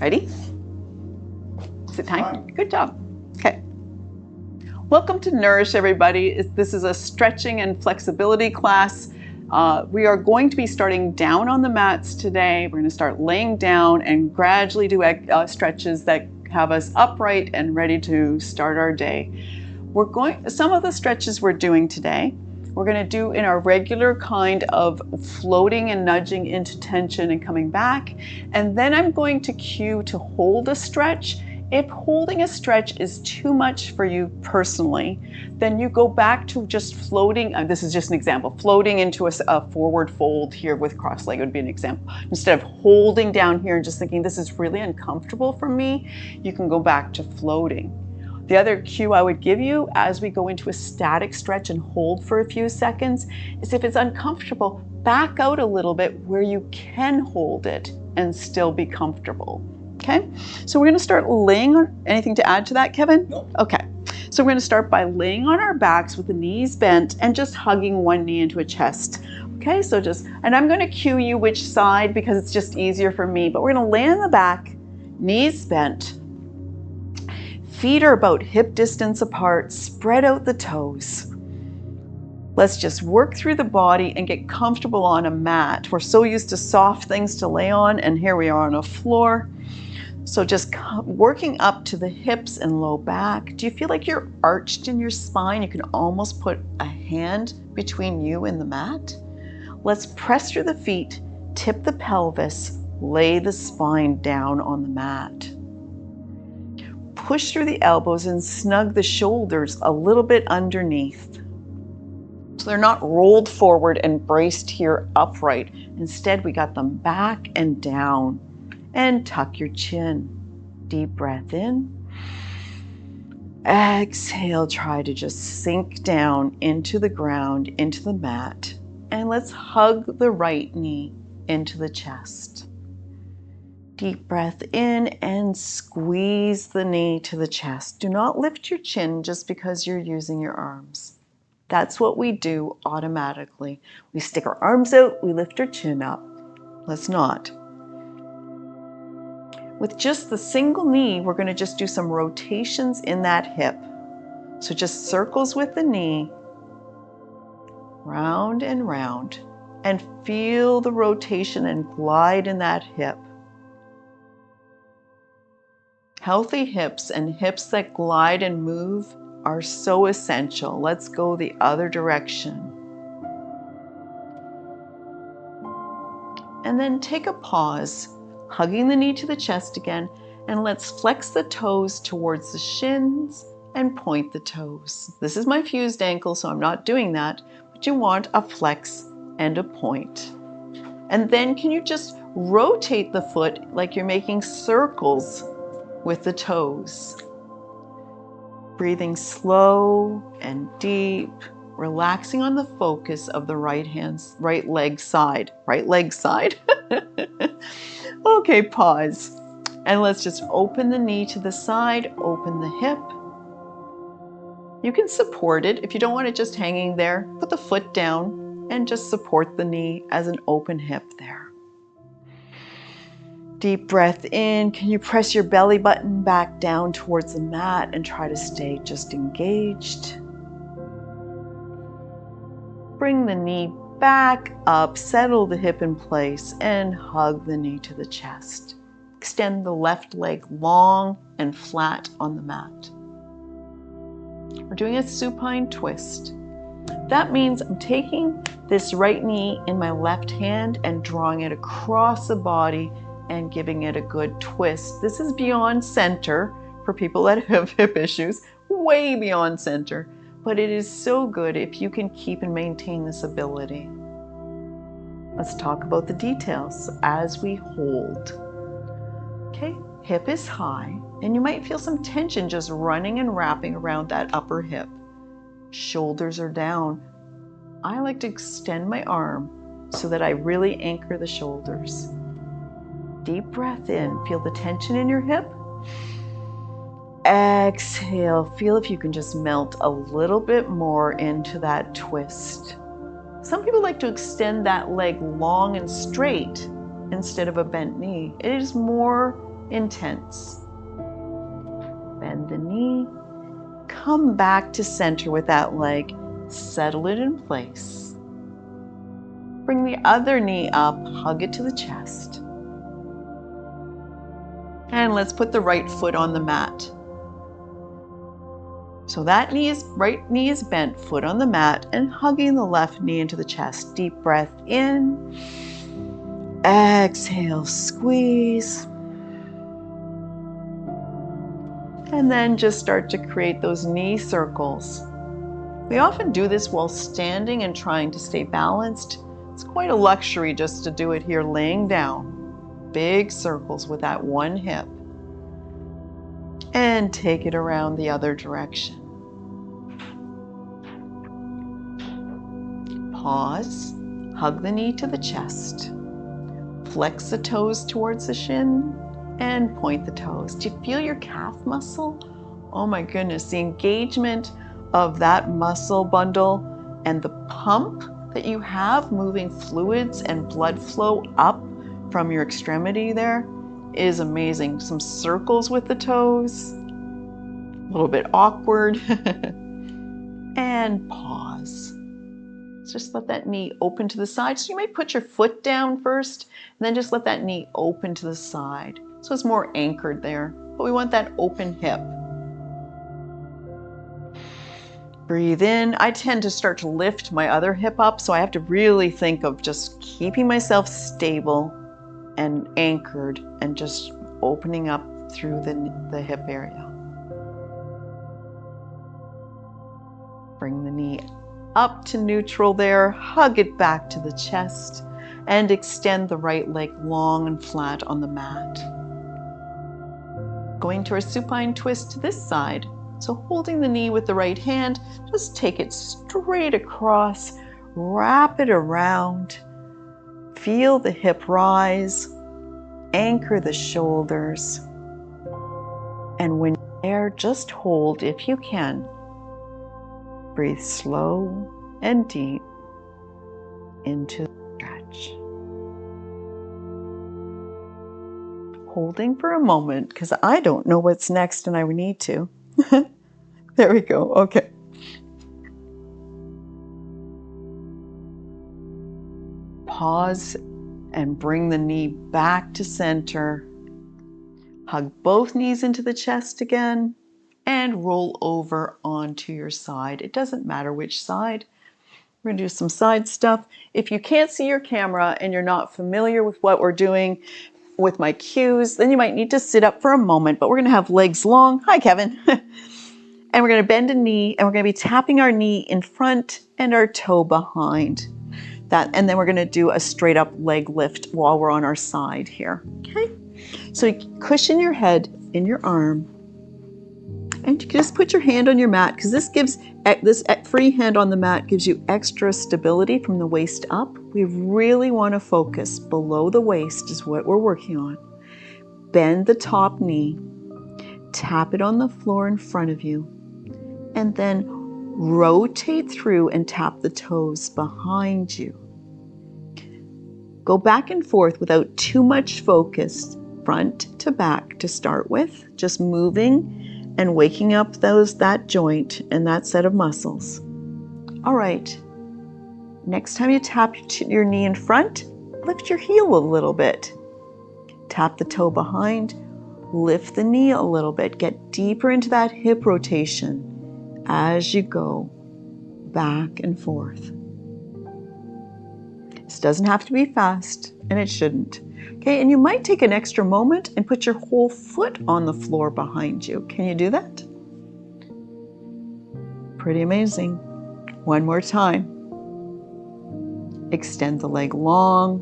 Ready? Is it time? Good job. Okay. Welcome to Nourish, everybody. This is a stretching and flexibility class. We are going to be starting down on the mats today. We're going to start laying down and gradually do stretches that have us upright and ready to start our day. Some of the stretches we're doing today, we're going to do in our regular kind of floating and nudging into tension and coming back. And then I'm going to cue to hold a stretch. If holding a stretch is too much for you personally, then you go back to just floating. This is just an example. Floating into a forward fold here with cross leg would be an example. Instead of holding down here and just thinking this is really uncomfortable for me, you can go back to floating. The other cue I would give you as we go into a static stretch and hold for a few seconds is if it's uncomfortable, back out a little bit where you can hold it and still be comfortable. Okay, so we're going to start laying on. Anything to add to that, Kevin? No. Okay, so we're going to start by laying on our backs with the knees bent and just hugging one knee into a chest. Okay, so and I'm going to cue you which side because it's just easier for me, but we're going to lay on the back, knees bent. Feet are about hip distance apart, spread out the toes. Let's just work through the body and get comfortable on a mat. We're so used to soft things to lay on, and here we are on a floor. So just working up to the hips and low back. Do you feel like you're arched in your spine? You can almost put a hand between you and the mat. Let's press through the feet, tip the pelvis, lay the spine down on the mat. Push through the elbows and snug the shoulders a little bit underneath. So they're not rolled forward and braced here upright. Instead, we got them back and down. And tuck your chin. Deep breath in. Exhale, try to just sink down into the ground, into the mat. And let's hug the right knee into the chest. Deep breath in and squeeze the knee to the chest. Do not lift your chin just because you're using your arms. That's what we do automatically. We stick our arms out, we lift our chin up. Let's not. With just the single knee, we're going to just do some rotations in that hip. So just circles with the knee, round and round, and feel the rotation and glide in that hip. Healthy hips and hips that glide and move are so essential. Let's go the other direction. And then take a pause. Hugging the knee to the chest again, and let's flex the toes towards the shins and point the toes. This is my fused ankle, so I'm not doing that, but you want a flex and a point. And then can you just rotate the foot like you're making circles with the toes? Breathing slow and deep, relaxing on the focus of the right leg side. Right leg side. Okay, pause. And let's just open the knee to the side, open the hip. You can support it. If you don't want it just hanging there, put the foot down and just support the knee as an open hip there. Deep breath in. Can you press your belly button back down towards the mat and try to stay just engaged? Bring the knee back up, settle the hip in place, and hug the knee to the chest. Extend the left leg long and flat on the mat. We're doing a supine twist. That means I'm taking this right knee in my left hand and drawing it across the body and giving it a good twist. This is beyond center for people that have hip issues, way beyond center. But it is so good if you can keep and maintain this ability. Let's talk about the details as we hold. Okay, hip is high, and you might feel some tension just running and wrapping around that upper hip. Shoulders are down. I like to extend my arm so that I really anchor the shoulders. Deep breath in, feel the tension in your hip. Exhale, feel if you can just melt a little bit more into that twist. Some people like to extend that leg long and straight instead of a bent knee. It is more intense. Bend the knee, come back to center with that leg, settle it in place. Bring the other knee up, hug it to the chest. And let's put the right foot on the mat. So that right knee is bent, foot on the mat, and hugging the left knee into the chest. Deep breath in. Exhale, squeeze. And then just start to create those knee circles. We often do this while standing and trying to stay balanced. It's quite a luxury just to do it here laying down. Big circles with that one hip. And take it around the other direction. Pause, hug the knee to the chest. Flex the toes towards the shin and point the toes. Do you feel your calf muscle? Oh my goodness, the engagement of that muscle bundle and the pump that you have moving fluids and blood flow up from your extremity there is amazing. Some circles with the toes, a little bit awkward, and pause. Just let that knee open to the side. So you might put your foot down first, and then just let that knee open to the side. So it's more anchored there, but we want that open hip. Breathe in. I tend to start to lift my other hip up, so I have to really think of just keeping myself stable and anchored and just opening up through the hip area. Bring the knee up to neutral there, hug it back to the chest, and extend the right leg long and flat on the mat. Going to our supine twist to this side. So holding the knee with the right hand, just take it straight across, wrap it around, feel the hip rise, anchor the shoulders, and when you're there, just hold if you can. Breathe slow and deep into the stretch. Holding for a moment because I don't know what's next and I need to. There we go. Okay. Pause and bring the knee back to center. Hug both knees into the chest again. And roll over onto your side. It doesn't matter which side. We're going to do some side stuff. If you can't see your camera and you're not familiar with what we're doing with my cues, then you might need to sit up for a moment, but we're going to have legs long. Hi, Kevin. And we're going to bend a knee, and we're going to be tapping our knee in front and our toe behind. That, and then we're going to do a straight up leg lift while we're on our side here. Okay? So you cushion your head in your arm. And you can just put your hand on your mat because this free hand on the mat gives you extra stability from the waist up. We really want to focus below the waist is what we're working on. Bend the top knee, tap it on the floor in front of you, and then rotate through and tap the toes behind you. Go back and forth without too much focus, front to back to start with, just moving and waking up that joint and that set of muscles. All right, next time you tap your knee in front, lift your heel a little bit. Tap the toe behind, lift the knee a little bit, get deeper into that hip rotation as you go back and forth. This doesn't have to be fast, and it shouldn't. Okay, and you might take an extra moment and put your whole foot on the floor behind you. Can you do that? Pretty amazing. One more time. Extend the leg long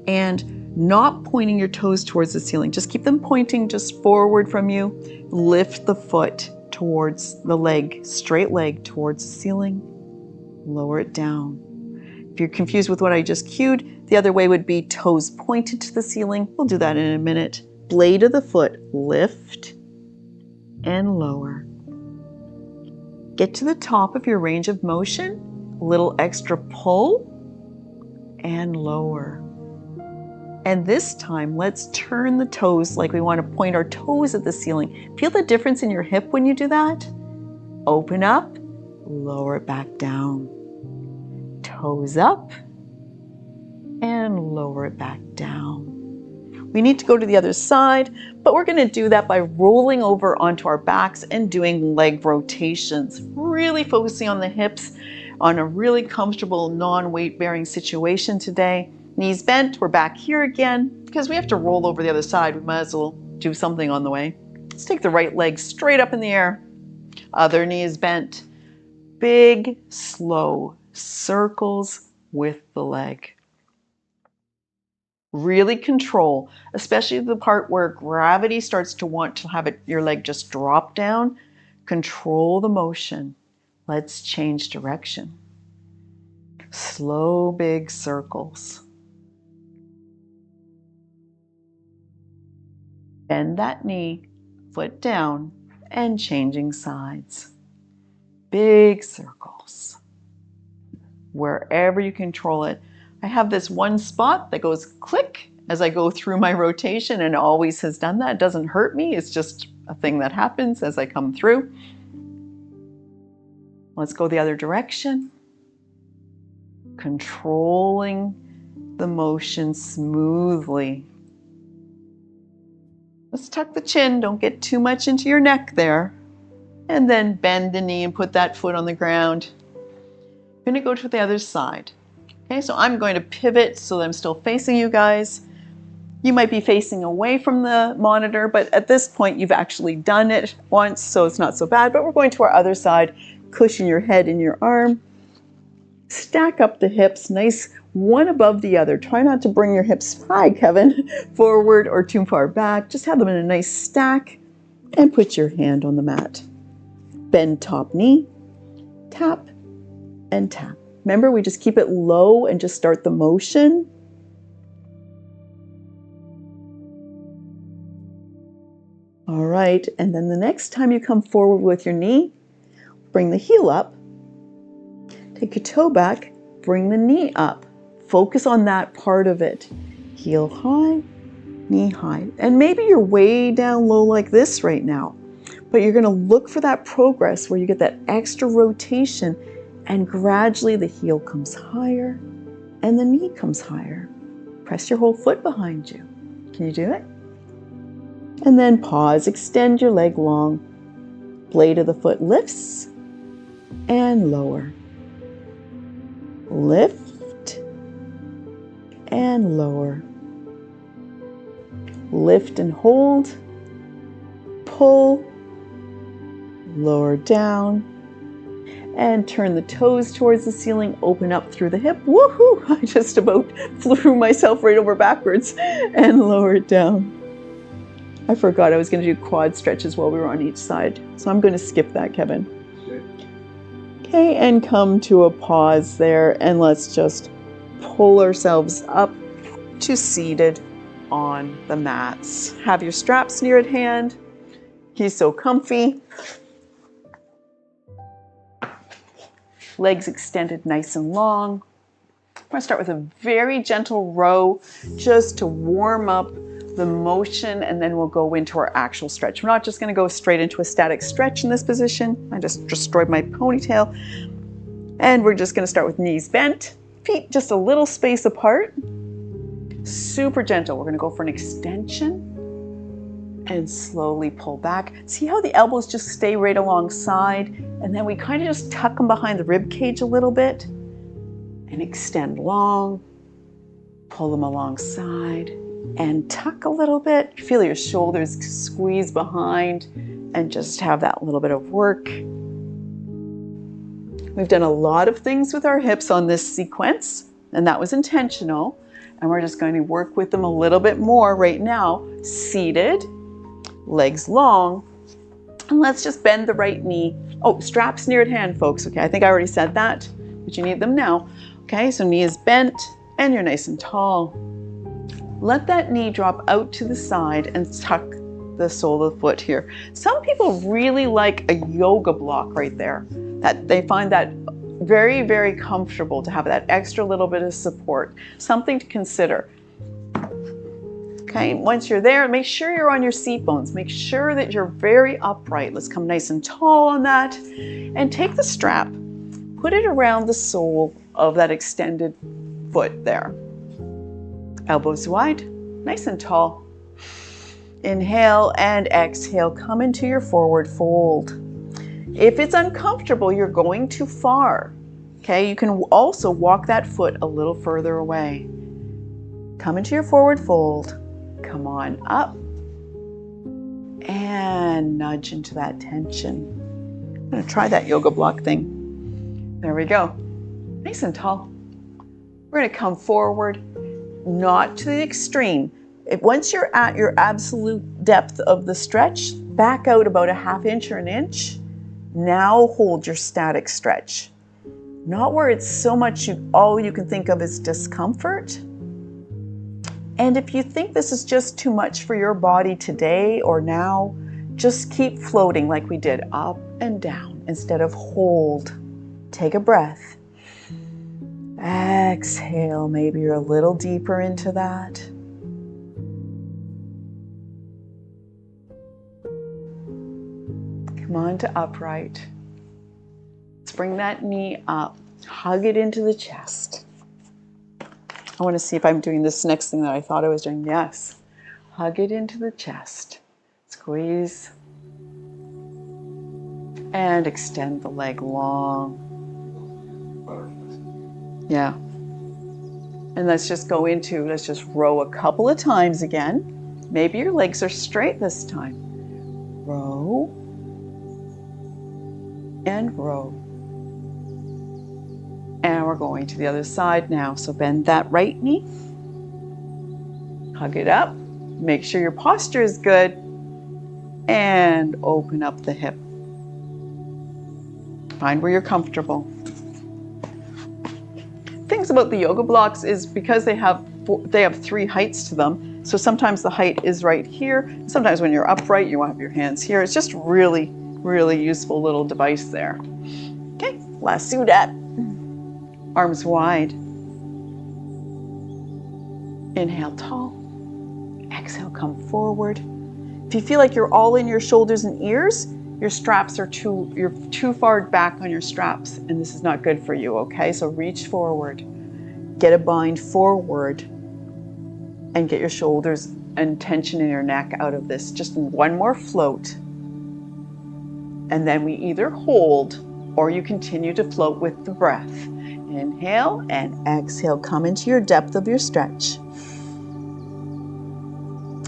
and not pointing your toes towards the ceiling. Just keep them pointing just forward from you. Lift the foot towards the leg, straight leg towards the ceiling. Lower it down. If you're confused with what I just cued, the other way would be toes pointed to the ceiling. We'll do that in a minute. Blade of the foot, lift and lower. Get to the top of your range of motion, a little extra pull and lower. And this time, let's turn the toes like we want to point our toes at the ceiling. Feel the difference in your hip when you do that? Open up, lower it back down. Toes up, and lower it back down. We need to go to the other side, but we're going to do that by rolling over onto our backs and doing leg rotations. Really focusing on the hips on a really comfortable non-weight bearing situation today. Knees bent, we're back here again. Because we have to roll over the other side, we might as well do something on the way. Let's take the right leg straight up in the air. Other knee is bent. Big, slow circles with the leg. Really control, especially the part where gravity starts to want to have your leg just drop down. Control the motion. Let's change direction. Slow, big circles. Bend that knee, foot down, and changing sides. Big circles. Wherever you control it. I have this one spot that goes click as I go through my rotation, and always has done that. It doesn't hurt me. It's just a thing that happens as I come through. Let's go the other direction. Controlling the motion smoothly. Let's tuck the chin. Don't get too much into your neck there. And then bend the knee and put that foot on the ground. I'm going to go to the other side. Okay, so I'm going to pivot so that I'm still facing you guys. You might be facing away from the monitor, but at this point you've actually done it once, so it's not so bad. But we're going to our other side. Cushion your head in your arm. Stack up the hips, nice one above the other. Try not to bring your hips, hi Kevin, forward or too far back. Just have them in a nice stack and put your hand on the mat. Bend top knee, tap and tap. Remember, we just keep it low and just start the motion. All right, and then the next time you come forward with your knee, bring the heel up. Take your toe back, bring the knee up. Focus on that part of it. Heel high, knee high. And maybe you're way down low like this right now, but you're gonna look for that progress where you get that extra rotation and gradually the heel comes higher and the knee comes higher. Press your whole foot behind you. Can you do it? And then pause, extend your leg long. Blade of the foot lifts and lower. Lift and lower. Lift and hold. Pull. Lower down. And turn the toes towards the ceiling, open up through the hip. Woohoo! I just about flew myself right over backwards and lower it down. I forgot I was going to do quad stretches while we were on each side. So I'm going to skip that, Kevin. Okay, and come to a pause there, and let's just pull ourselves up to seated on the mats. Have your straps near at hand. He's so comfy. Legs extended nice and long. I'm going to start with a very gentle row just to warm up the motion, and then we'll go into our actual stretch. We're not just going to go straight into a static stretch in this position. I just destroyed my ponytail. And we're just going to start with knees bent, feet just a little space apart. Super gentle. We're going to go for an extension and slowly pull back. See how the elbows just stay right alongside, and then we kind of just tuck them behind the rib cage a little bit and extend long, pull them alongside and tuck a little bit. Feel your shoulders squeeze behind and just have that little bit of work. We've done a lot of things with our hips on this sequence, and that was intentional. And we're just going to work with them a little bit more right now. Seated, legs long, and let's just bend the right knee. Oh, straps near at hand, folks. Okay, I think I already said that, but you need them now. Okay, so knee is bent and you're nice and tall. Let that knee drop out to the side and tuck the sole of the foot here. Some people really like a yoga block right there. That they find that very, very comfortable to have that extra little bit of support. Something to consider. Okay, once you're there, make sure you're on your seat bones. Make sure that you're very upright. Let's come nice and tall on that. And take the strap, put it around the sole of that extended foot there. Elbows wide, nice and tall. Inhale and exhale, come into your forward fold. If it's uncomfortable, you're going too far. Okay, you can also walk that foot a little further away. Come into your forward fold. Come on up. And nudge into that tension. I'm going to try that yoga block thing. There we go. Nice and tall. We're going to come forward, not to the extreme. Once you're at your absolute depth of the stretch, back out about a ½ inch or an inch. Now hold your static stretch. Not where it's so much all you can think of is discomfort. And if you think this is just too much for your body today or now, just keep floating like we did, up and down instead of hold. Take a breath. Exhale, maybe you're a little deeper into that. Come on to upright. Let's bring that knee up. Hug it into the chest. I want to see if I'm doing this next thing that I thought I was doing. Yes. Hug it into the chest. Squeeze. And extend the leg long. Yeah. And let's just row a couple of times again. Maybe your legs are straight this time. Row. And row. And we're going to the other side now. So bend that right knee. Hug it up. Make sure your posture is good. And open up the hip. Find where you're comfortable. Things about the yoga blocks is because they have 3 heights to them. So sometimes the height is right here. Sometimes when you're upright, you want to have your hands here. It's just really, really useful little device there. Okay, lasso that. Arms wide. Inhale tall. Exhale, come forward. If you feel like you're all in your shoulders and ears, your straps are you're too far back on your straps, and this is not good for you, okay? So reach forward. Get a bind forward and get your shoulders and tension in your neck out of this. Just one more float. And then we either hold or you continue to float with the breath. Inhale and exhale. Come into your depth of your stretch.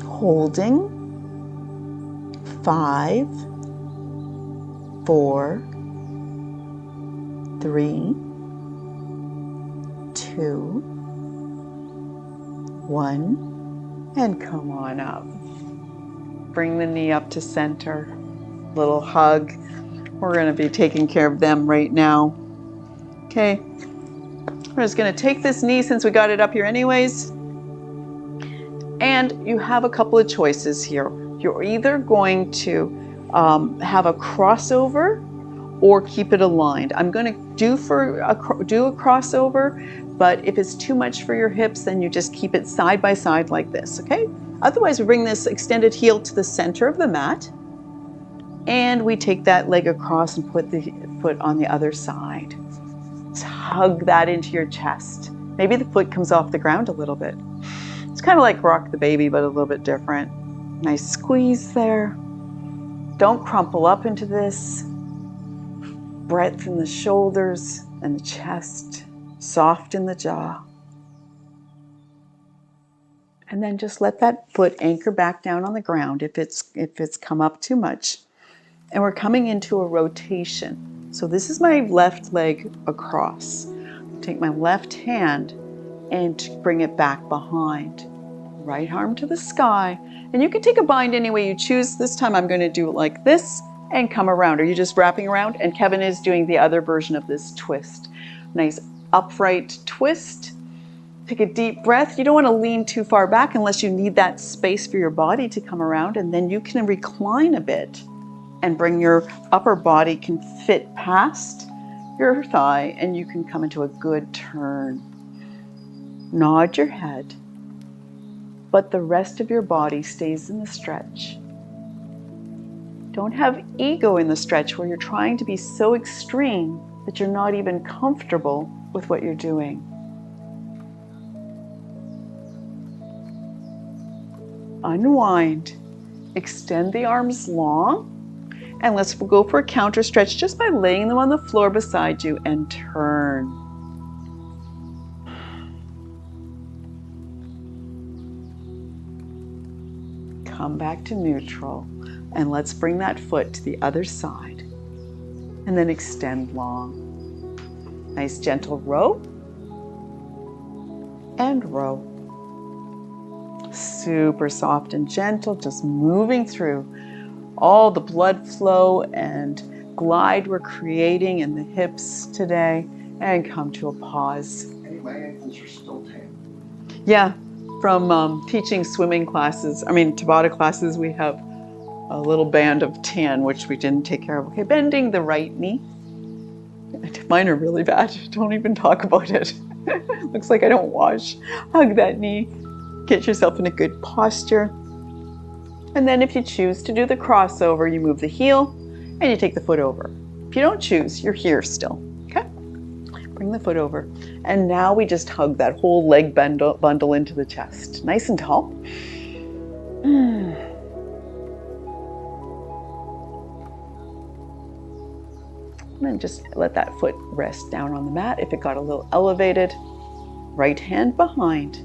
Holding. 5, 4, 3, 2, 1, and come on up. Bring the knee up to center. Little hug. We're going to be taking care of them right now. Okay. We're just going to take this knee since we got it up here anyways. And you have a couple of choices here. You're either going to have a crossover or keep it aligned. I'm going to do a crossover, but if it's too much for your hips, then you just keep it side by side like this, okay? Otherwise, we bring this extended heel to the center of the mat, and we take that leg across and put the foot on the other side. Let's hug that into your chest. Maybe the foot comes off the ground a little bit. It's kind of like rock the baby, but a little bit different. Nice squeeze there. Don't crumple up into this. Breadth in the shoulders and the chest. Soft in the jaw. And then just let that foot anchor back down on the ground if it's come up too much. And we're coming into a rotation. So this is my left leg across. Take my left hand and bring it back behind. Right arm to the sky. And you can take a bind any way you choose. This time I'm going to do it like this and come around. Are you just wrapping around? And Kevin is doing the other version of this twist. Nice upright twist. Take a deep breath. You don't want to lean too far back unless you need that space for your body to come around. And then you can recline a bit and bring your upper body can fit past your thigh and you can come into a good turn. Nod your head. but the rest of your body stays in the stretch. Don't have ego in the stretch where you're trying to be so extreme that you're not even comfortable with what you're doing. Unwind. Extend the arms long. And let's go for a counter stretch just by laying them on the floor beside you and turn. Come back to neutral. And let's bring that foot to the other side. And then extend long. Nice gentle row. And row. Super soft and gentle, just moving through all the blood flow and glide we're creating in the hips today. And come to a pause. Hey, my ankles are still tan. Yeah, from teaching swimming classes, Tabata classes, we have a little band of tan, which we didn't take care of. Okay, bending the right knee. Mine are really bad. Don't even talk about it. Looks like I don't wash. Hug that knee. Get yourself in a good posture. And then if you choose to do the crossover, you move the heel and you take the foot over. If you don't choose, you're here still. Okay? Bring the foot over. And now we just hug that whole leg bundle into the chest. Nice and tall. And then just let that foot rest down on the mat. If it got a little elevated, right hand behind,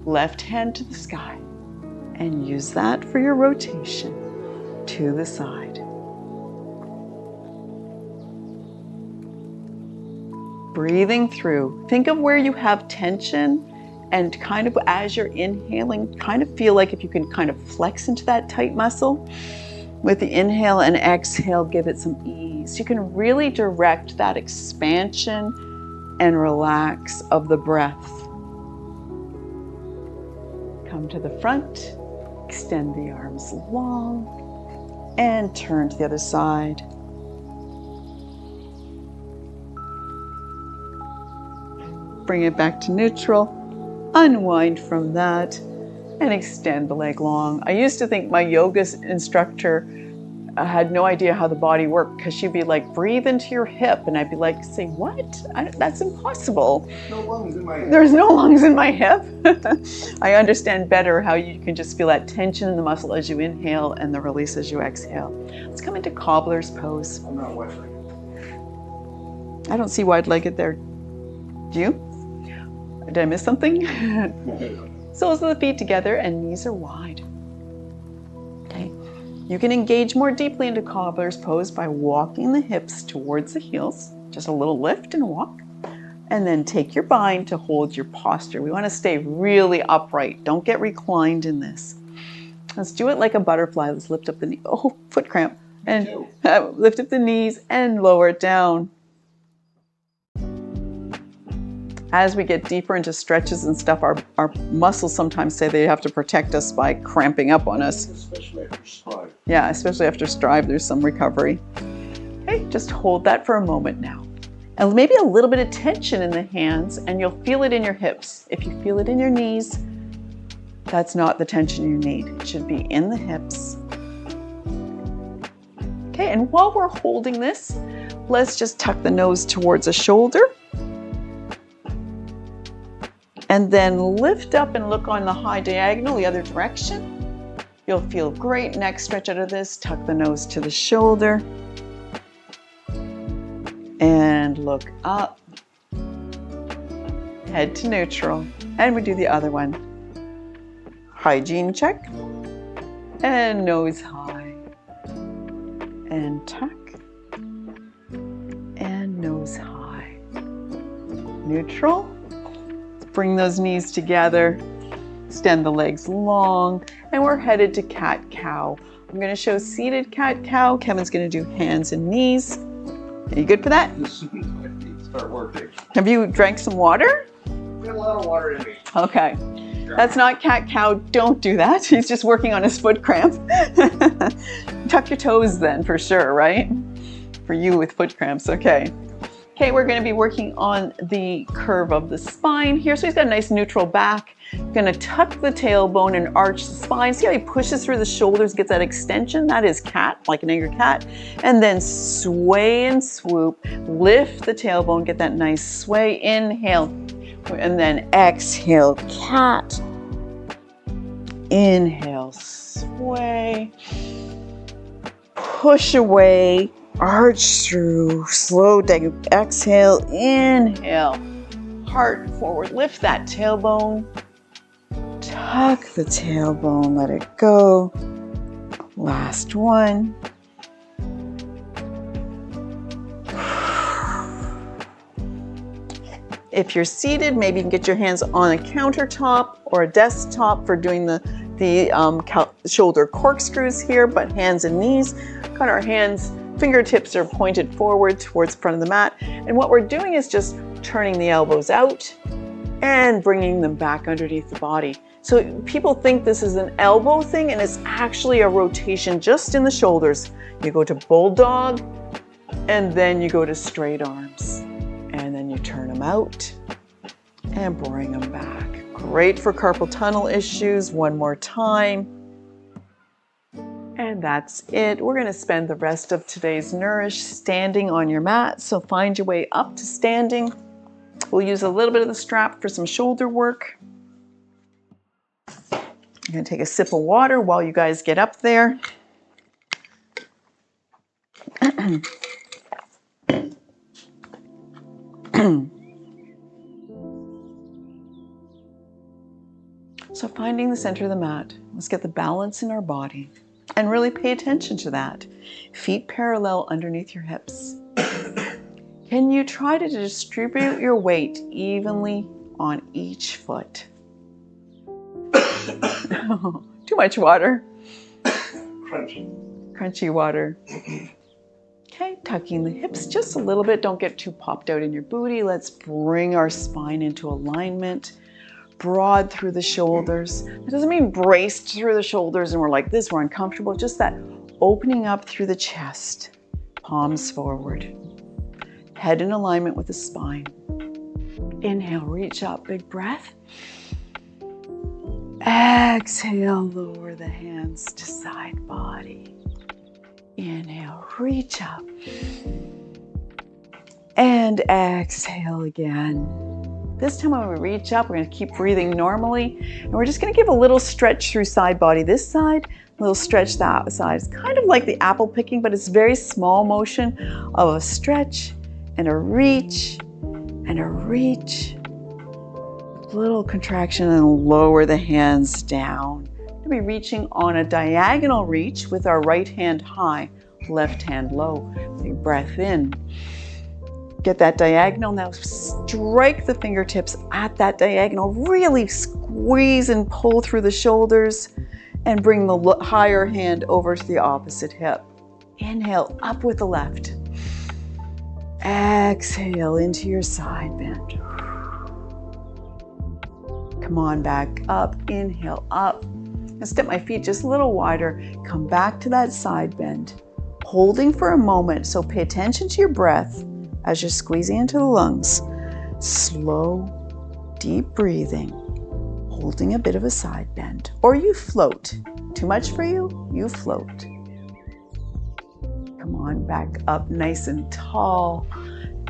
left hand to the sky, and use that for your rotation to the side. Breathing through. Think of where you have tension, and kind of as you're inhaling, kind of feel like if you can kind of flex into that tight muscle. With the inhale and exhale, give it some ease. You can really direct that expansion and relax of the breath. Come to the front, extend the arms long, and turn to the other side. Bring it back to neutral, unwind from that, and extend the leg long. I used to think my yoga instructor had no idea how the body worked, because she'd be like, breathe into your hip. And I'd be like, say, what? That's impossible. No lungs in my hip. There's no lungs in my hip. I understand better how you can just feel that tension in the muscle as you inhale and the release as you exhale. Let's come into cobbler's pose. I'm not wet-legged. I don't see wide-legged there. Do you? Did I miss something? Soles of the feet together and knees are wide. Okay. You can engage more deeply into cobbler's pose by walking the hips towards the heels. Just a little lift and walk. And then take your bind to hold your posture. We want to stay really upright. Don't get reclined in this. Let's do it like a butterfly. Let's lift up the knee. Oh, foot cramp. And lift up the knees and lower it down. As we get deeper into stretches and stuff, our muscles sometimes say they have to protect us by cramping up on us. Especially after strive. Yeah, especially after strive, there's some recovery. Okay, just hold that for a moment now. And maybe a little bit of tension in the hands, and you'll feel it in your hips. If you feel it in your knees, that's not the tension you need. It should be in the hips. Okay, and while we're holding this, let's just tuck the nose towards a shoulder. And then lift up and look on the high diagonal, the other direction. You'll feel great neck stretch out of this. Tuck the nose to the shoulder. And look up. Head to neutral. And we do the other one. Hygiene check. And nose high. And tuck. And nose high. Neutral. Bring those knees together, extend the legs long, and we're headed to cat-cow. I'm going to show seated cat-cow. Kevin's going to do hands and knees. Are you good for that? As soon as my feet start working. Have you drank some water? Got a lot of water in me. Okay. That's not cat-cow. Don't do that. He's just working on his foot cramp. Tuck your toes then for sure, right? For you with foot cramps. Okay. Okay, we're going to be working on the curve of the spine here. So he's got a nice neutral back. Going to tuck the tailbone and arch the spine. See how he pushes through the shoulders, gets that extension? That is cat, like an angry cat. And then sway and swoop. Lift the tailbone, get that nice sway. Inhale. And then exhale, cat. Inhale, sway. Push away. Arch through, slow down, exhale, inhale, heart forward, lift that tailbone, tuck the tailbone, let it go, last one. If you're seated, maybe you can get your hands on a countertop or a desktop for doing the shoulder corkscrews here, but hands and knees, got our hands, fingertips are pointed forward towards the front of the mat. And what we're doing is just turning the elbows out and bringing them back underneath the body. So people think this is an elbow thing, and it's actually a rotation just in the shoulders. You go to bulldog, and then you go to straight arms. And then you turn them out and bring them back. Great for carpal tunnel issues. One more time. And that's it. We're going to spend the rest of today's Nourish standing on your mat. So find your way up to standing. We'll use a little bit of the strap for some shoulder work. I'm going to take a sip of water while you guys get up there. So finding the center of the mat. Let's get the balance in our body. And really pay attention to that. Feet parallel underneath your hips. Can you try to distribute your weight evenly on each foot? Too much water. Crunchy water. Okay, tucking the hips just a little bit. Don't get too popped out in your booty. Let's bring our spine into alignment. Broad through the shoulders. It doesn't mean braced through the shoulders and we're like this, we're uncomfortable. Just that opening up through the chest. Palms forward. Head in alignment with the spine. Inhale, reach up, big breath. Exhale, lower the hands to side body. Inhale, reach up. And exhale again. This time when we reach up, we're going to keep breathing normally. And we're just going to give a little stretch through side body this side, a little stretch that side. It's kind of like the apple picking, but it's very small motion of a stretch and a reach and a reach. Little contraction and lower the hands down. We'll be reaching on a diagonal reach with our right hand high, left hand low. Big breath in. Get that diagonal. Now strike the fingertips at that diagonal. Really squeeze and pull through the shoulders and bring the higher hand over to the opposite hip. Inhale, up with the left. Exhale into your side bend. Come on, back up. Inhale, up. And step my feet just a little wider. Come back to that side bend. Holding for a moment. So pay attention to your breath as you're squeezing into the lungs. Slow, deep breathing, holding a bit of a side bend. Or you float. Too much for you? You float. Come on, back up nice and tall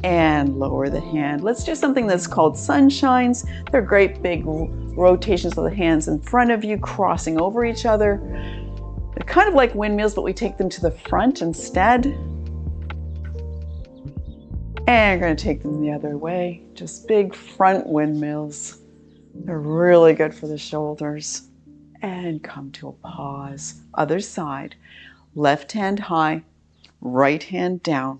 and lower the hand. Let's do something that's called sunshines. They're great big rotations of the hands in front of you, crossing over each other. They're kind of like windmills, but we take them to the front instead. And we're going to take them the other way. Just big front windmills. They're really good for the shoulders. And come to a pause. Other side. Left hand high, right hand down.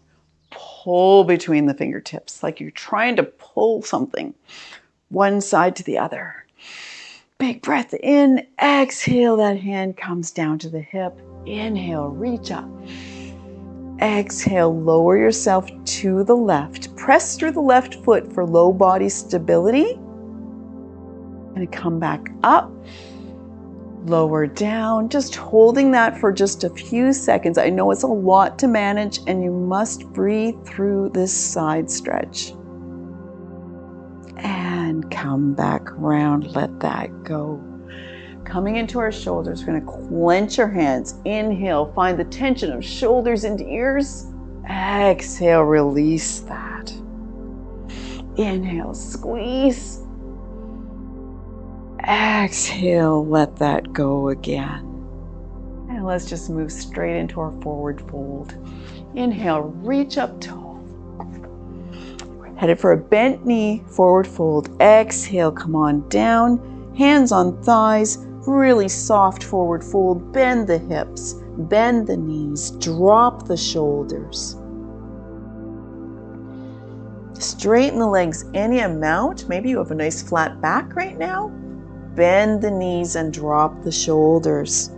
Pull between the fingertips like you're trying to pull something one side to the other. Big breath in. Exhale, that hand comes down to the hip. Inhale, reach up. Exhale, lower yourself to the left. Press through the left foot for low body stability. And come back up. Lower down, just holding that for just a few seconds. I know it's a lot to manage and you must breathe through this side stretch. And come back around, let that go. Coming into our shoulders, we're going to clench our hands. Inhale, find the tension of shoulders into ears. Exhale, release that. Inhale, squeeze. Exhale, let that go again. And let's just move straight into our forward fold. Inhale, reach up tall. Headed for a bent knee, forward fold. Exhale, come on down. Hands on thighs, really soft forward fold. Bend the hips, bend the knees, drop the shoulders. Straighten the legs any amount. Maybe you have a nice flat back right now. Bend the knees and drop the shoulders.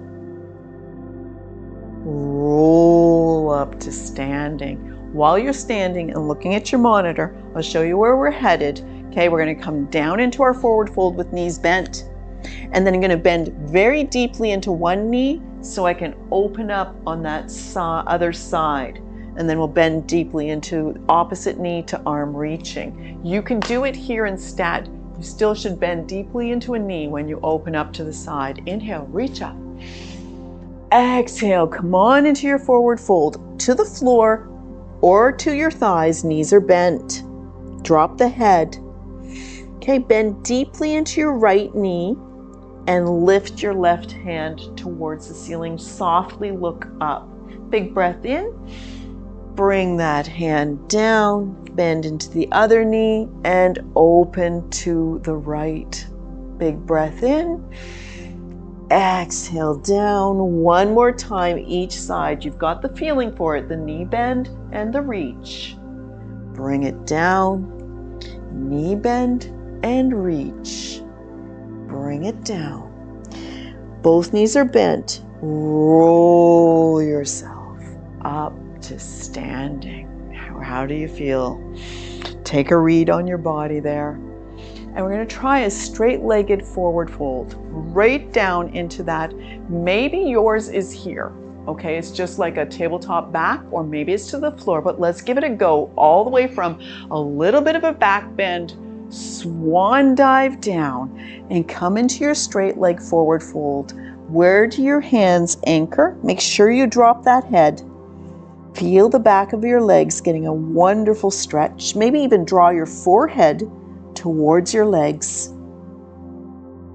Roll up to standing. While you're standing and looking at your monitor, I'll show you where we're headed. Okay, we're going to come down into our forward fold with knees bent. And then I'm going to bend very deeply into one knee so I can open up on that other side. And then we'll bend deeply into opposite knee to arm reaching. You can do it here instead. You still should bend deeply into a knee when you open up to the side. Inhale, reach up. Exhale, come on into your forward fold to the floor or to your thighs. Knees are bent. Drop the head. Okay, bend deeply into your right knee and lift your left hand towards the ceiling. Softly look up. Big breath in. Bring that hand down. Bend into the other knee and open to the right. Big breath in. Exhale down. One more time each side. You've got the feeling for it. The knee bend and the reach. Bring it down. Knee bend and reach. Bring it down. Both knees are bent. Roll yourself up to standing. How do you feel? Take a read on your body there. And we're going to try a straight-legged forward fold. Right down into that. Maybe yours is here. Okay, it's just like a tabletop back, or maybe it's to the floor, but let's give it a go all the way from a little bit of a back bend, swan dive down, and come into your straight leg forward fold. Where do your hands anchor? Make sure you drop that head. Feel the back of your legs getting a wonderful stretch. Maybe even draw your forehead towards your legs.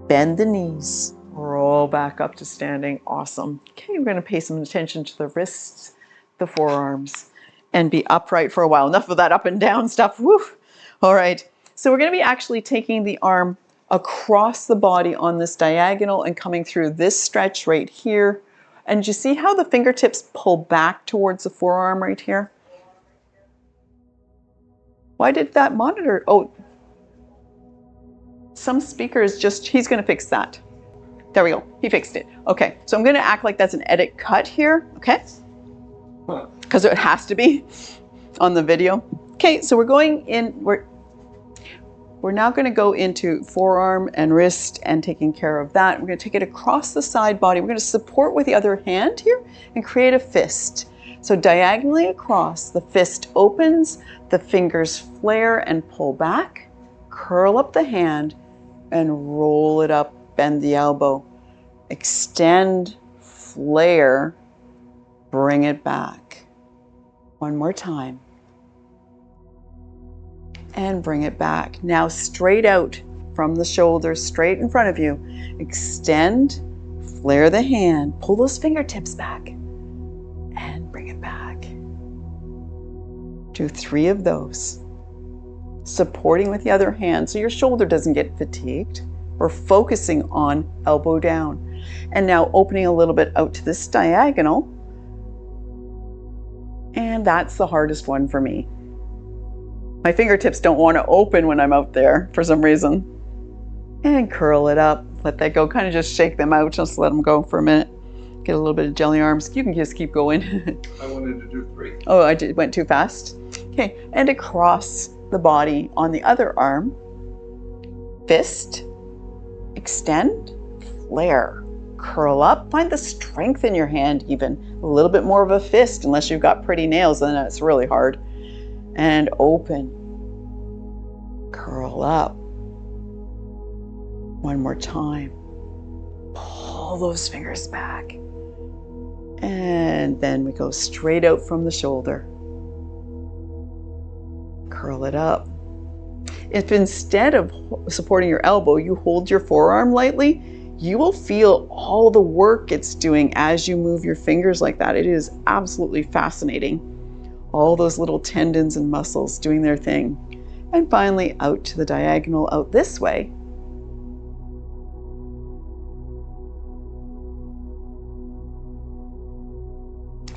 Bend the knees. Roll back up to standing. Awesome. Okay, we're going to pay some attention to the wrists, the forearms, and be upright for a while. Enough of that up and down stuff. Woo! All right. So we're going to be actually taking the arm across the body on this diagonal and coming through this stretch right here. And you see how the fingertips pull back towards the forearm right here? Why did that monitor? Oh, some speakers just, he's going to fix that. There we go. He fixed it. Okay. So I'm going to act like that's an edit cut here. Okay. Because it has to be on the video. Okay. So we're going in, we're now going to go into forearm and wrist and taking care of that. We're going to take it across the side body. We're going to support with the other hand here and create a fist. So diagonally across, the fist opens, the fingers flare and pull back, curl up the hand and roll it up, bend the elbow, extend, flare, bring it back. One more time. And bring it back. Now straight out from the shoulders, straight in front of you. Extend, flare the hand, pull those fingertips back, and bring it back. Do 3 of those. Supporting with the other hand so your shoulder doesn't get fatigued. We're focusing on elbow down. And now opening a little bit out to this diagonal. And that's the hardest one for me. My fingertips don't want to open when I'm out there for some reason. And curl it up. Let that go. Kind of just shake them out. Just let them go for a minute. Get a little bit of jelly arms. You can just keep going. I wanted to do 3. Oh, went too fast. Okay. And across the body on the other arm. Fist. Extend. Flare. Curl up, find the strength in your hand even. A little bit more of a fist, unless you've got pretty nails, then it's really hard. And open. Curl up. One more time. Pull those fingers back. And then we go straight out from the shoulder. Curl it up. If instead of supporting your elbow, you hold your forearm lightly, you will feel all the work it's doing as you move your fingers like that. It is absolutely fascinating. All those little tendons and muscles doing their thing. And finally, out to the diagonal, out this way.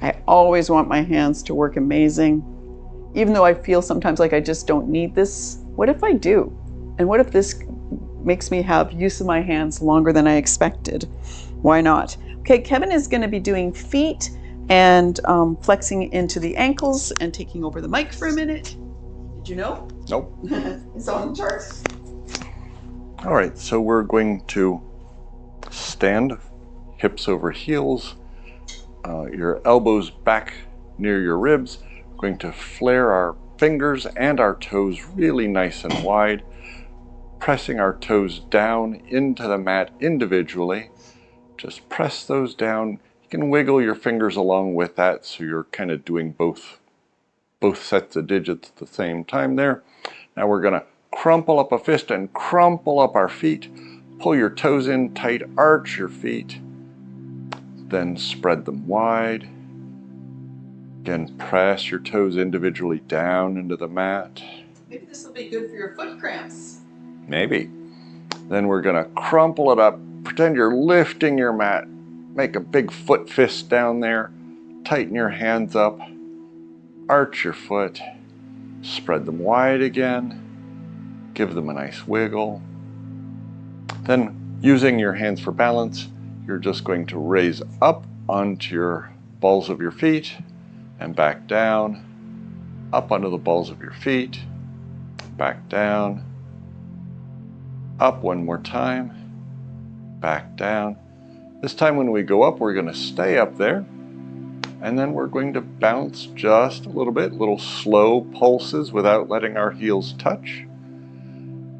I always want my hands to work amazing. Even though I feel sometimes like I just don't need this, what if I do? And what if this makes me have use of my hands longer than I expected? Why not? Okay, Kevin is going to be doing feet and flexing into the ankles and taking over the mic for a minute. Did you know? Nope. It's on the chart. All right, so we're going to stand, hips over heels, your elbows back near your ribs. We're going to flare our fingers and our toes really nice and wide, pressing our toes down into the mat individually. Just press those down. You can wiggle your fingers along with that, so you're kind of doing both sets of digits at the same time there. Now we're going to crumple up a fist and crumple up our feet. Pull your toes in tight, arch your feet, then spread them wide. Again, press your toes individually down into the mat. Maybe this will be good for your foot cramps. Maybe. Then we're going to crumple it up. Pretend you're lifting your mat. Make a big foot fist down there. Tighten your hands up. Arch your foot. Spread them wide again. Give them a nice wiggle. Then, using your hands for balance, you're just going to raise up onto your balls of your feet and back down. Up onto the balls of your feet. Back down. Up one more time, back down. This time when we go up, we're going to stay up there, and then we're going to bounce just a little bit, little slow pulses without letting our heels touch.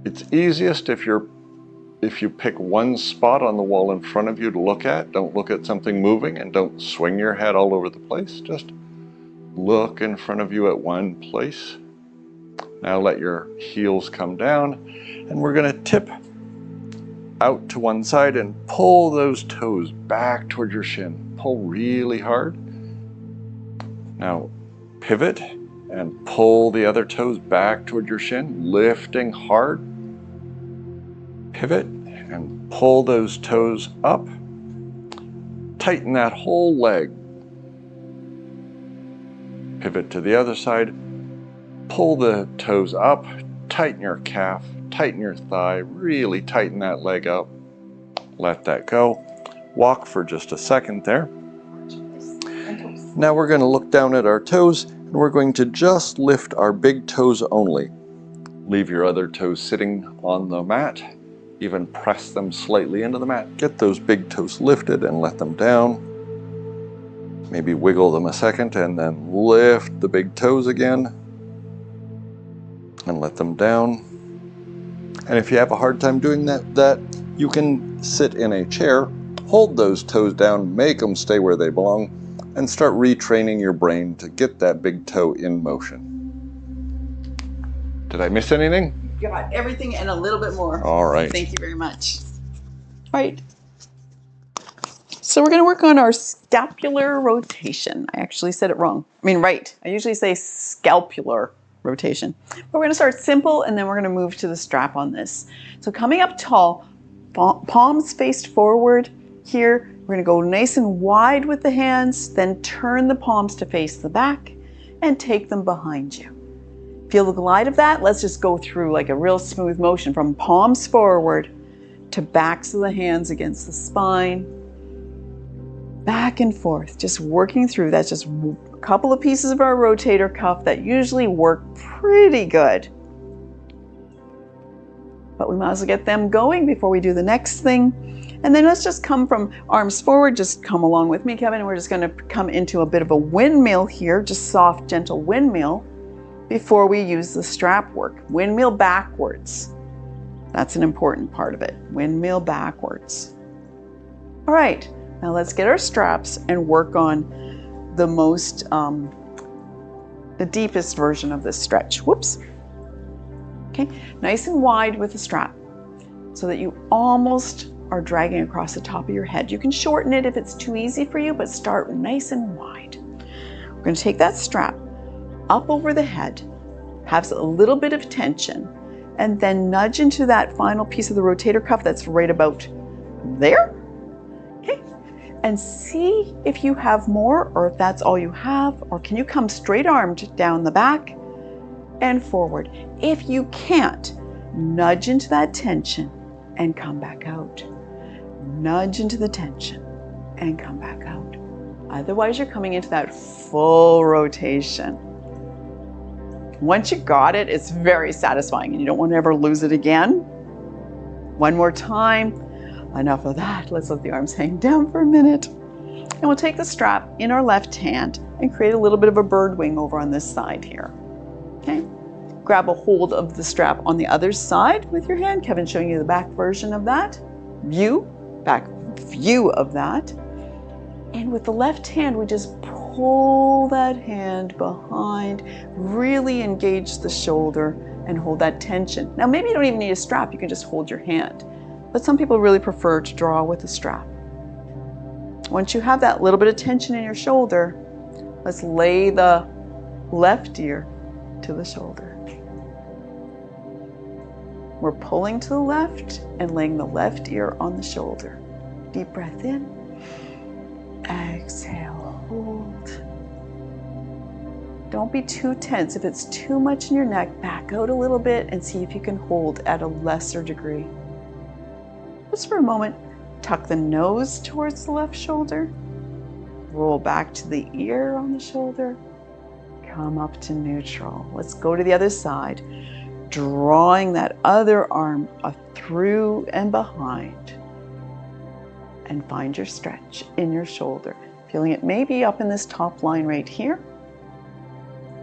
It's easiest if you pick one spot on the wall in front of you to look at. Don't look at something moving, and don't swing your head all over the place. Just look in front of you at one place. Now let your heels come down, and we're going to tip out to one side and pull those toes back toward your shin. Pull really hard. Now pivot and pull the other toes back toward your shin, lifting hard. Pivot and pull those toes up. Tighten that whole leg. Pivot to the other side. Pull the toes up, tighten your calf, tighten your thigh, really tighten that leg up. Let that go. Walk for just a second there. Now we're going to look down at our toes, and we're going to just lift our big toes only. Leave your other toes sitting on the mat. Even press them slightly into the mat. Get those big toes lifted and let them down. Maybe wiggle them a second and then lift the big toes again. And let them down. And if you have a hard time doing that, you can sit in a chair, hold those toes down, make them stay where they belong, and start retraining your brain to get that big toe in motion. Did I miss anything? You got everything and a little bit more. All right. Thank you very much. All right. So we're going to work on our scapular rotation. I actually said it wrong. Right. I usually say scalpular rotation. But we're going to start simple, and then we're going to move to the strap on this. So coming up tall, palms faced forward here. We're going to go nice and wide with the hands, then turn the palms to face the back and take them behind you. Feel the glide of that? Let's just go through like a real smooth motion from palms forward to backs of the hands against the spine, back and forth, just working through. That's just a couple of pieces of our rotator cuff that usually work pretty good. But we might as well get them going before we do the next thing. And then let's just come from arms forward. Just come along with me, Kevin. We're just going to come into a bit of a windmill here, just soft, gentle windmill before we use the strap work. Windmill backwards. That's an important part of it. Windmill backwards. All right, now let's get our straps and work on the deepest version of this stretch. Whoops. Okay, nice and wide with the strap so that you almost are dragging across the top of your head. You can shorten it if it's too easy for you, but start nice and wide. We're going to take that strap up over the head, have a little bit of tension, and then nudge into that final piece of the rotator cuff that's right about there. Okay, and see if you have more or if that's all you have, or can you come straight armed down the back and forward. If you can't, nudge into that tension and come back out. Nudge into the tension and come back out. Otherwise, you're coming into that full rotation. Once you got it, it's very satisfying and you don't want to ever lose it again. One more time. Enough of that. Let's let the arms hang down for a minute. And we'll take the strap in our left hand and create a little bit of a bird wing over on this side here. Okay. Grab a hold of the strap on the other side with your hand. Kevin's showing you the back version of that. Back view of that. And with the left hand, we just pull that hand behind, really engage the shoulder and hold that tension. Now, maybe you don't even need a strap. You can just hold your hand. But some people really prefer to draw with a strap. Once you have that little bit of tension in your shoulder, let's lay the left ear to the shoulder. We're pulling to the left and laying the left ear on the shoulder. Deep breath in. Exhale, hold. Don't be too tense. If it's too much in your neck, back out a little bit and see if you can hold at a lesser degree. Just for a moment, tuck the nose towards the left shoulder. Roll back to the ear on the shoulder. Come up to neutral. Let's go to the other side. Drawing that other arm through and behind. And find your stretch in your shoulder. Feeling it maybe up in this top line right here.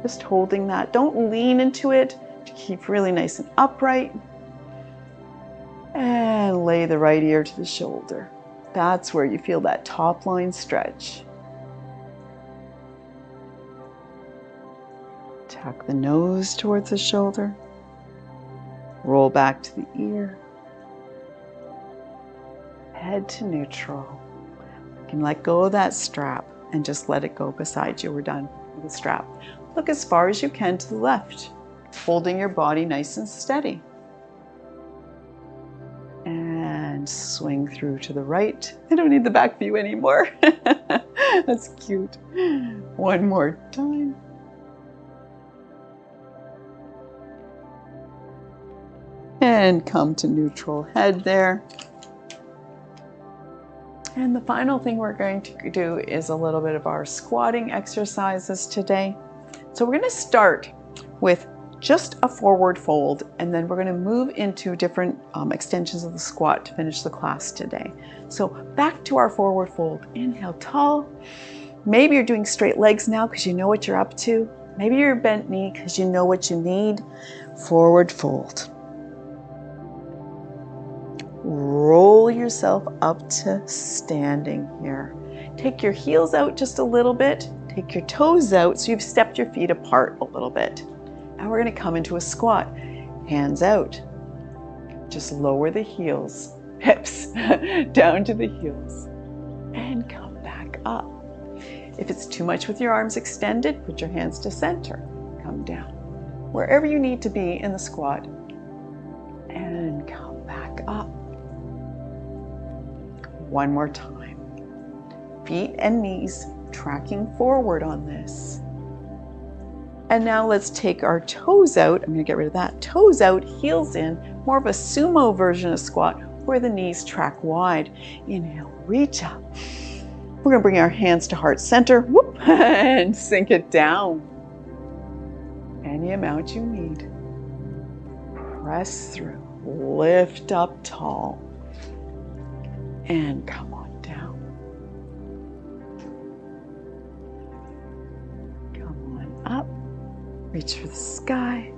Just holding that. Don't lean into it. To keep really nice and upright. And lay the right ear to the shoulder. That's where you feel that top line stretch. Tuck the nose towards the shoulder. Roll back to the ear. Head to neutral. You can let go of that strap and just let it go beside you. We're done with the strap. Look as far as you can to the left, holding your body nice and steady. And swing through to the right. I don't need the back view anymore. That's cute. One more time. And come to neutral head there. And the final thing we're going to do is a little bit of our squatting exercises today. So we're going to start with just a forward fold, and then we're going to move into different extensions of the squat to finish the class today. So back to our forward fold. Inhale tall. Maybe you're doing straight legs now because you know what you're up to. Maybe you're bent knee because you know what you need. Forward fold. Roll yourself up to standing here. Take your heels out just a little bit. Take your toes out so you've stepped your feet apart a little bit. Now we're going to come into a squat. Hands out. Just lower the heels, hips down to the heels, and come back up. If it's too much with your arms extended, put your hands to center. Come down. Wherever you need to be in the squat, and come back up. One more time. Feet and knees tracking forward on this. And now let's take our toes out. I'm going to get rid of that. Toes out, heels in, more of a sumo version of squat where the knees track wide. Inhale, reach up. We're going to bring our hands to heart center, whoop, and sink it down. Any amount you need. Press through, lift up tall. And come on down. Come on up. Reach for the sky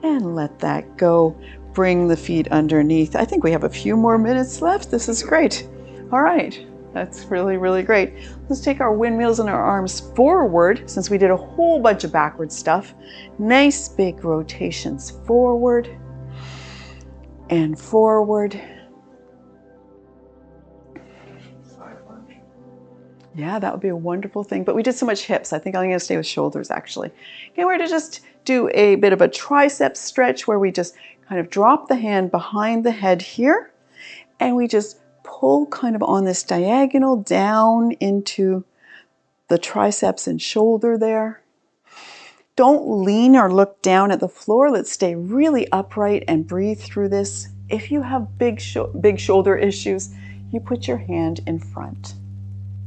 and let that go. Bring the feet underneath. I think we have a few more minutes left. This is great. All right. That's really, really great. Let's take our windmills and our arms forward since we did a whole bunch of backward stuff. Nice big rotations forward and forward. Yeah, that would be a wonderful thing. But we did so much hips. I think I'm going to stay with shoulders actually. Okay, we're going to just do a bit of a tricep stretch where we just kind of drop the hand behind the head here and we just pull kind of on this diagonal down into the triceps and shoulder there. Don't lean or look down at the floor. Let's stay really upright and breathe through this. If you have big shoulder issues, you put your hand in front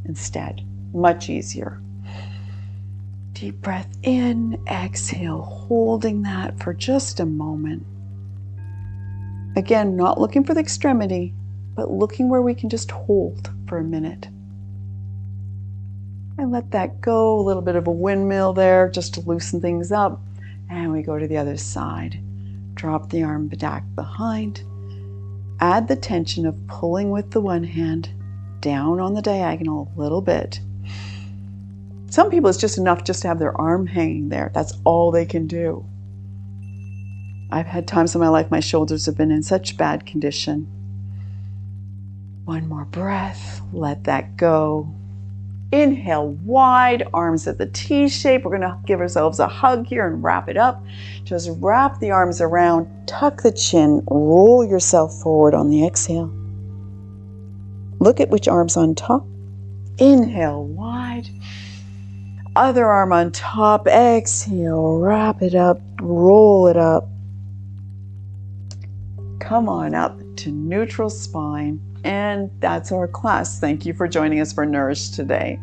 instead. Much easier. Deep breath in, exhale, holding that for just a moment. Again, not looking for the extremity, but looking where we can just hold for a minute. And let that go, a little bit of a windmill there just to loosen things up. And we go to the other side. Drop the arm back behind. Add the tension of pulling with the one hand down on the diagonal a little bit. Some people it's just enough just to have their arm hanging there. That's all they can do. I've had times in my life my shoulders have been in such bad condition. One more breath, let that go. Inhale wide, arms at the T shape. We're going to give ourselves a hug here and wrap it up. Just wrap the arms around, tuck the chin, roll yourself forward on the exhale. Look at which arm's on top. Inhale wide. Other arm on top. Exhale, wrap it up, roll it up. Come on up to neutral spine. And that's our class. Thank you for joining us for Nourish today.